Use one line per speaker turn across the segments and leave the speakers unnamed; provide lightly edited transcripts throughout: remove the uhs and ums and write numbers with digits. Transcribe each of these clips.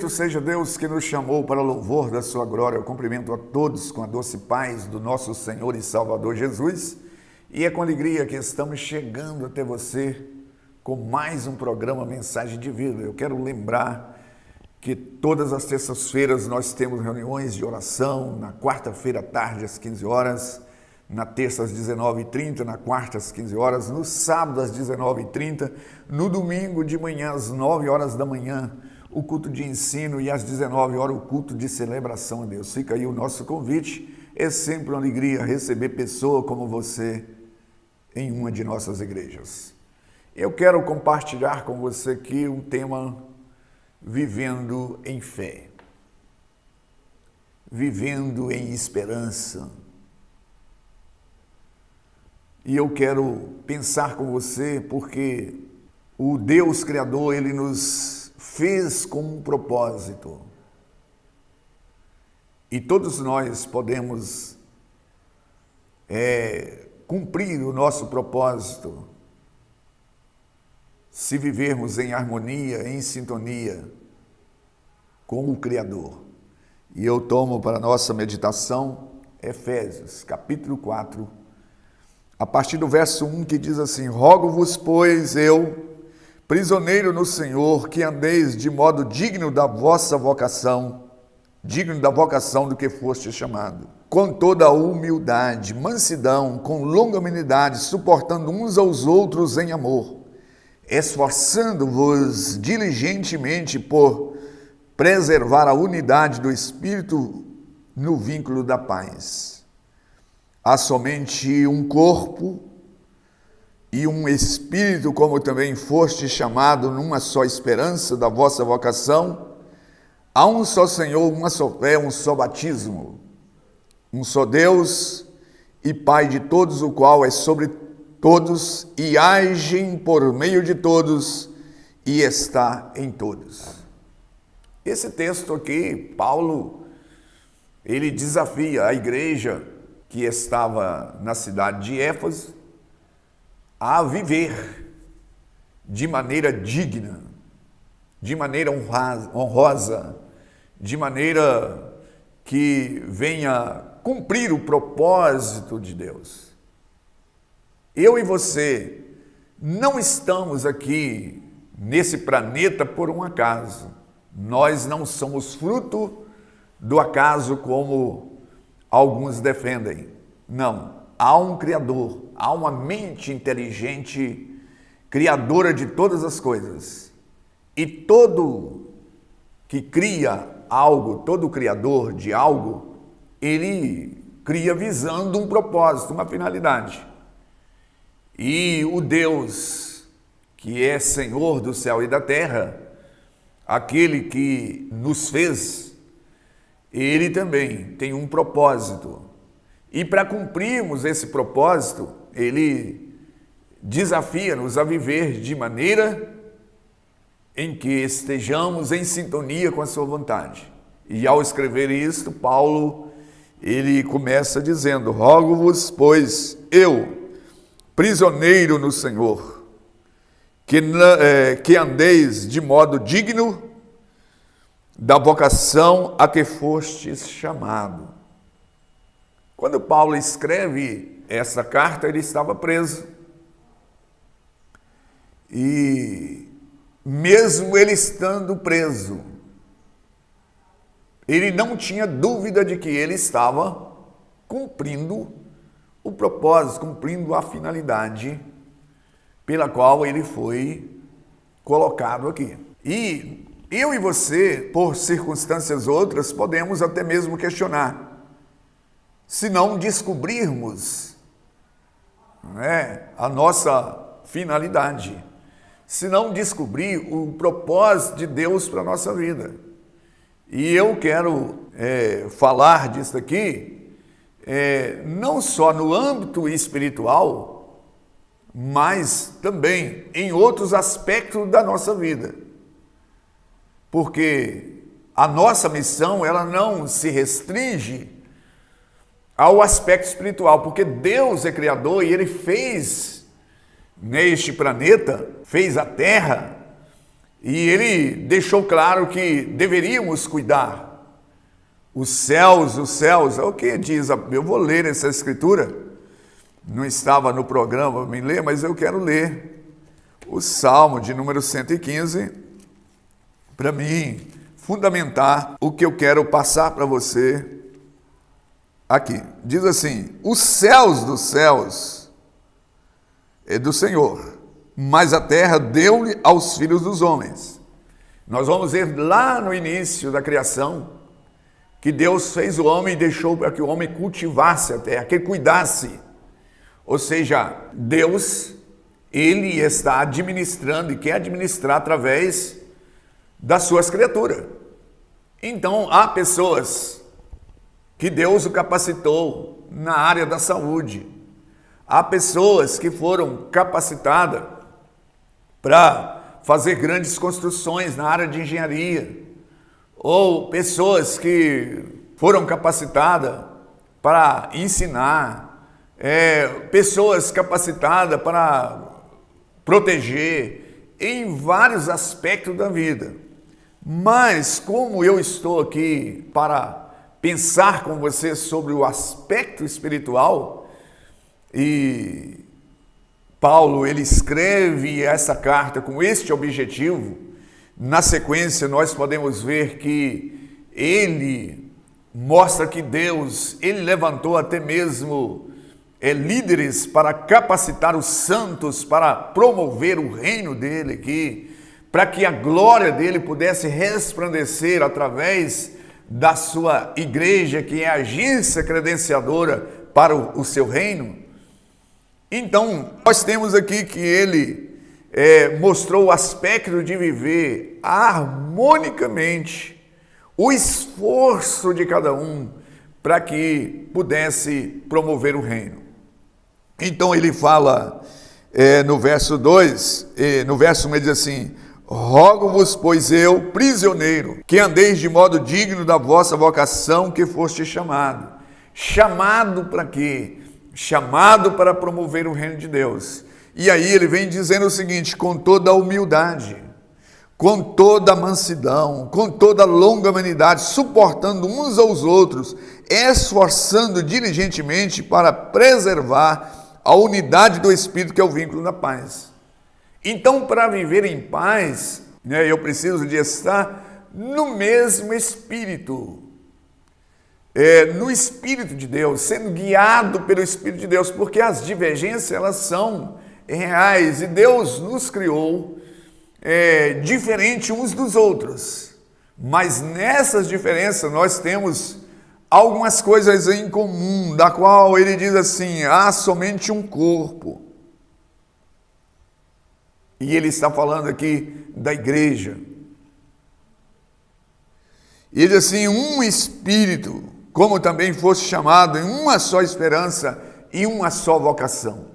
Bendito seja Deus que nos chamou para louvor da sua glória. Eu cumprimento a todos com a doce paz do nosso Senhor e Salvador Jesus. E é com alegria que estamos chegando até você com mais um programa Mensagem de Vida. Eu quero lembrar que todas as terças-feiras nós temos reuniões de oração, na quarta-feira à tarde às 15 horas, na terça às 19h30, na quarta às 15 horas, no sábado às 19h30, no domingo de manhã às 9 horas da manhã, o culto de ensino e às 19 horas o culto de celebração a Deus. Fica aí o nosso convite. É sempre uma alegria receber pessoa como você em uma de nossas igrejas. Eu quero compartilhar com você aqui um tema: vivendo em fé, vivendo em esperança. E eu quero pensar com você porque o Deus Criador, Ele nos fez com um propósito. E todos nós podemos cumprir o nosso propósito se vivermos em harmonia, em sintonia com o Criador. E eu tomo para nossa meditação Efésios, capítulo 4, a partir do verso 1, que diz assim: Rogo-vos, pois, eu, prisioneiro no Senhor, que andeis de modo digno da vossa vocação, digno da vocação do que foste chamado, com toda a humildade, mansidão, com longanimidade, suportando uns aos outros em amor, esforçando-vos diligentemente por preservar a unidade do Espírito no vínculo da paz. Há somente um corpo e um Espírito, como também foste chamado numa só esperança da vossa vocação. Há um só Senhor, uma só fé, um só batismo, um só Deus e Pai de todos, o qual é sobre todos e age por meio de todos e está em todos. Esse texto aqui, Paulo, ele desafia a igreja que estava na cidade de Éfeso a viver de maneira digna, de maneira honrosa, de maneira que venha cumprir o propósito de Deus. Eu e você não estamos aqui nesse planeta por um acaso. Nós não somos fruto do acaso como alguns defendem. Não, há um Criador, há uma mente inteligente, criadora de todas as coisas. E todo que cria algo, todo criador de algo, ele cria visando um propósito, uma finalidade. E o Deus, que é Senhor do céu e da terra, aquele que nos fez, ele também tem um propósito. E para cumprirmos esse propósito, ele desafia-nos a viver de maneira em que estejamos em sintonia com a sua vontade. E ao escrever isto, Paulo, ele começa dizendo: Rogo-vos, pois, prisioneiro no Senhor, que andeis de modo digno da vocação a que fostes chamado. Quando Paulo escreve essa carta, ele estava preso. E mesmo ele estando preso, ele não tinha dúvida de que ele estava cumprindo o propósito, cumprindo a finalidade pela qual ele foi colocado aqui. E eu e você, por circunstâncias outras, podemos até mesmo questionar, se não descobrirmos a nossa finalidade, se não descobrir o propósito de Deus para a nossa vida. E eu quero falar disso aqui, não só no âmbito espiritual, mas também em outros aspectos da nossa vida. Porque a nossa missão, ela não se restringe ao aspecto espiritual, porque Deus é criador e Ele fez neste planeta, fez a terra, E ele deixou claro que deveríamos cuidar. Os céus, é o que diz, eu vou ler essa escritura, não estava no programa para me ler, mas eu quero ler o Salmo de número 115, para mim fundamentar o que eu quero passar para você aqui. Diz assim: os céus dos céus é do Senhor, mas a terra deu-lhe aos filhos dos homens. Nós vamos ver lá no início da criação que Deus fez o homem e deixou para que o homem cultivasse a terra, que ele cuidasse. Ou seja, Deus, ele está administrando e quer administrar através das suas criaturas. Então, há pessoas que Deus o capacitou na área da saúde. Há pessoas que foram capacitadas para fazer grandes construções na área de engenharia. Ou pessoas que foram capacitadas para ensinar. Pessoas capacitadas para proteger em vários aspectos da vida. Mas como eu estou aqui para pensar com você sobre o aspecto espiritual, e Paulo ele escreve essa carta com este objetivo, na sequência nós podemos ver que ele mostra que Deus, ele levantou até mesmo líderes para capacitar os santos, para promover o reino dele aqui, para que a glória dele pudesse resplandecer através da sua igreja, que é a agência credenciadora para o seu reino. Então, nós temos aqui que ele mostrou o aspecto de viver harmonicamente, o esforço de cada um para que pudesse promover o reino. Então ele fala no verso 2, no verso 1 ele diz assim: rogo-vos, pois eu, prisioneiro, que andeis de modo digno da vossa vocação que foste chamado. Chamado para quê? Chamado para promover o reino de Deus. E aí ele vem dizendo o seguinte: com toda a humildade, com toda a mansidão, com toda a longanimidade, suportando uns aos outros, esforçando diligentemente para preservar a unidade do Espírito, que é o vínculo da paz. Então, para viver em paz, eu preciso de estar no mesmo Espírito, no Espírito de Deus, sendo guiado pelo Espírito de Deus, porque as divergências, elas são reais, e Deus nos criou diferente uns dos outros, mas nessas diferenças nós temos algumas coisas em comum, da qual ele diz assim: há somente um corpo. E ele está falando aqui da igreja. E ele diz assim: um espírito, como também fosse chamado em uma só esperança e uma só vocação.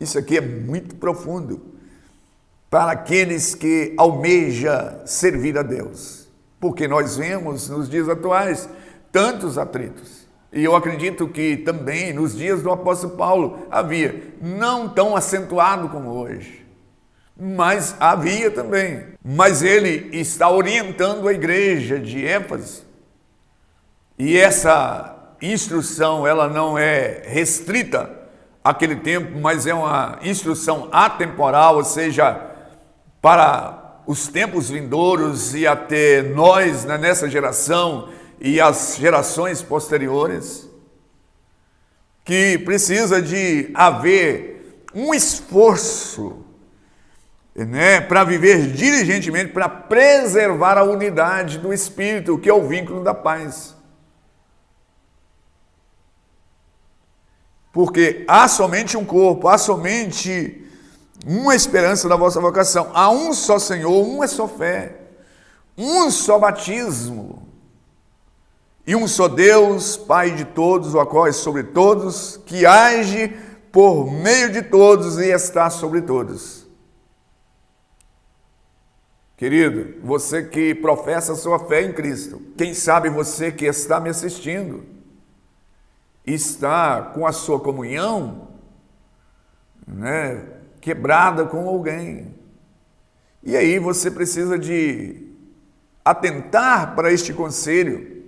Isso aqui é muito profundo para aqueles que almejam servir a Deus, porque nós vemos nos dias atuais tantos atritos, e eu acredito que também nos dias do apóstolo Paulo havia, não tão acentuado como hoje, mas havia também. Mas ele está orientando a igreja de Éfeso, e essa instrução ela não é restrita àquele tempo, mas é uma instrução atemporal, ou seja, para os tempos vindouros e até nós, nessa geração e as gerações posteriores, que precisa de haver um esforço, para viver diligentemente, para preservar a unidade do Espírito, que é o vínculo da paz. Porque há somente um corpo, há somente uma esperança da vossa vocação, há um só Senhor, uma só fé, um só batismo, e um só Deus, Pai de todos, o qual é sobre todos, que age por meio de todos e está sobre todos. Querido, você que professa a sua fé em Cristo, quem sabe você que está me assistindo, está com a sua comunhão, quebrada com alguém. E aí você precisa de atentar para este conselho,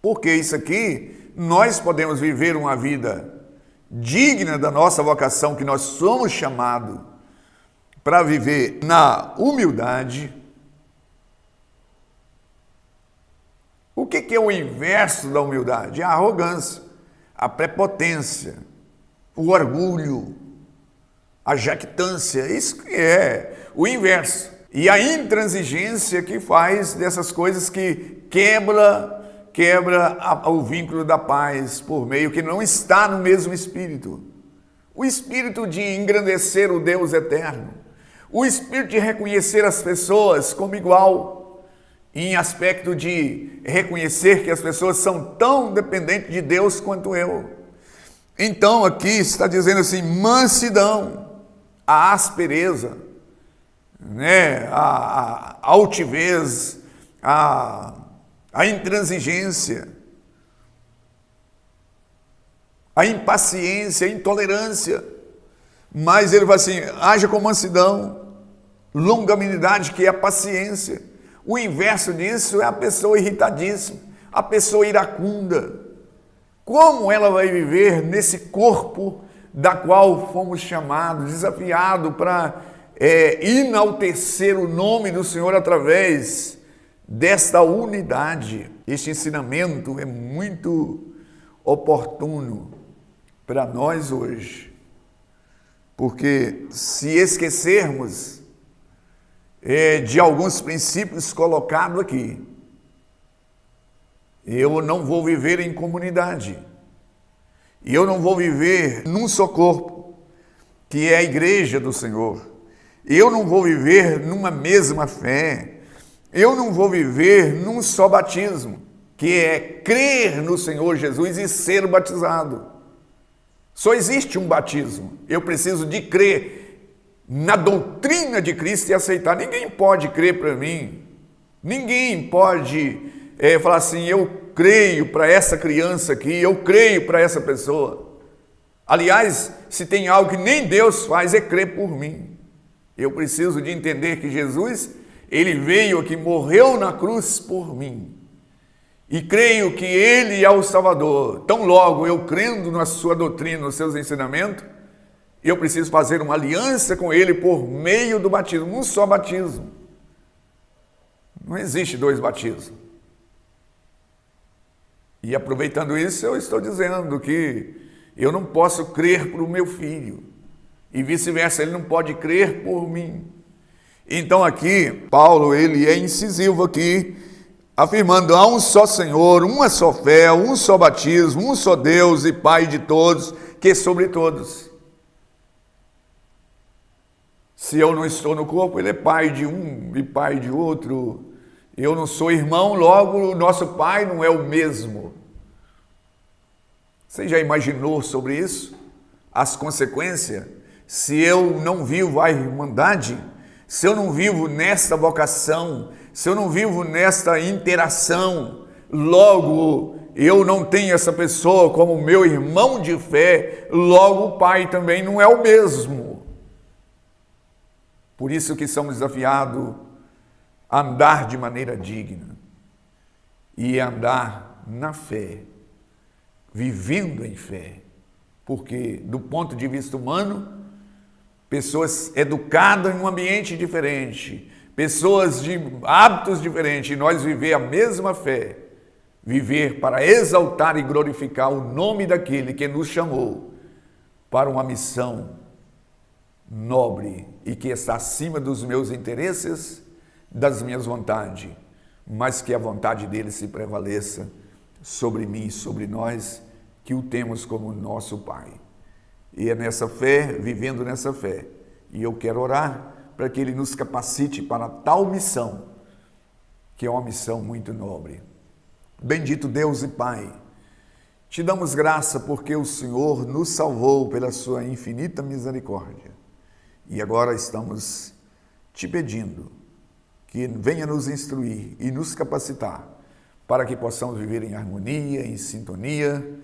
porque isso aqui, nós podemos viver uma vida digna da nossa vocação, que nós somos chamados para viver na humildade. O que é o inverso da humildade? É a arrogância, a prepotência, o orgulho, a jactância. Isso que é o inverso. E a intransigência, que faz dessas coisas que quebra o vínculo da paz por meio que não está no mesmo espírito. O espírito de engrandecer o Deus eterno. O espírito de reconhecer as pessoas como igual, em aspecto de reconhecer que as pessoas são tão dependentes de Deus quanto eu. Então aqui está dizendo assim, mansidão, a aspereza, né? a altivez, a intransigência, a impaciência, a intolerância. Mas ele vai assim, haja com mansidão, longanimidade, que é a paciência. O inverso disso é a pessoa irritadíssima, a pessoa iracunda. Como ela vai viver nesse corpo da qual fomos chamados, desafiados para enaltecer o nome do Senhor através desta unidade? Este ensinamento é muito oportuno para nós hoje, porque se esquecermos de alguns princípios colocados aqui, eu não vou viver em comunidade, e eu não vou viver num só corpo, que é a igreja do Senhor, eu não vou viver numa mesma fé, eu não vou viver num só batismo, que é crer no Senhor Jesus e ser batizado. Só existe um batismo, eu preciso de crer na doutrina de Cristo e aceitar. Ninguém pode crer para mim, ninguém pode falar assim, eu creio para essa criança aqui, eu creio para essa pessoa. Aliás, se tem algo que nem Deus faz, é crer por mim. Eu preciso de entender que Jesus, ele veio aqui, morreu na cruz por mim, e creio que ele é o Salvador. Tão logo eu crendo na sua doutrina, nos seus ensinamentos, eu preciso fazer uma aliança com ele por meio do batismo, um só batismo. Não existe dois batismos. E aproveitando isso, eu estou dizendo que eu não posso crer por o meu filho, e vice-versa, ele não pode crer por mim. Então aqui, Paulo, ele é incisivo aqui, afirmando, há um só Senhor, uma só fé, um só batismo, um só Deus e Pai de todos, que é sobre todos. Se eu não estou no corpo, ele é pai de um e pai de outro. Eu não sou irmão, logo o nosso pai não é o mesmo. Você já imaginou sobre isso? As consequências? Se eu não vivo a irmandade, se eu não vivo nesta vocação, se eu não vivo nesta interação, logo eu não tenho essa pessoa como meu irmão de fé, logo o pai também não é o mesmo. Por isso que somos desafiados a andar de maneira digna e andar na fé, vivendo em fé. Porque, do ponto de vista humano, pessoas educadas em um ambiente diferente, pessoas de hábitos diferentes, e nós viver a mesma fé, viver para exaltar e glorificar o nome daquele que nos chamou para uma missão nobre e que está acima dos meus interesses, das minhas vontades, mas que a vontade dele se prevaleça sobre mim e sobre nós, que o temos como nosso Pai. E é nessa fé, vivendo nessa fé, e eu quero orar para que ele nos capacite para tal missão, que é uma missão muito nobre. Bendito Deus e Pai, te damos graça porque o Senhor nos salvou pela sua infinita misericórdia. E agora estamos te pedindo que venha nos instruir e nos capacitar para que possamos viver em harmonia, em sintonia,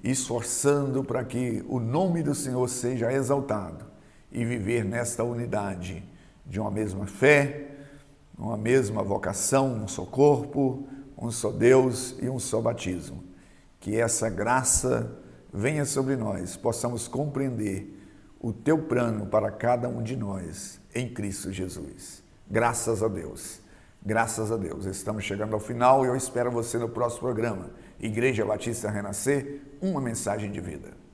esforçando para que o nome do Senhor seja exaltado e viver nesta unidade de uma mesma fé, uma mesma vocação, um só corpo, um só Deus e um só batismo. Que essa graça venha sobre nós, possamos compreender o teu plano para cada um de nós em Cristo Jesus. Graças a Deus. Graças a Deus. Estamos chegando ao final e eu espero você no próximo programa. Igreja Batista Renascer, uma mensagem de vida.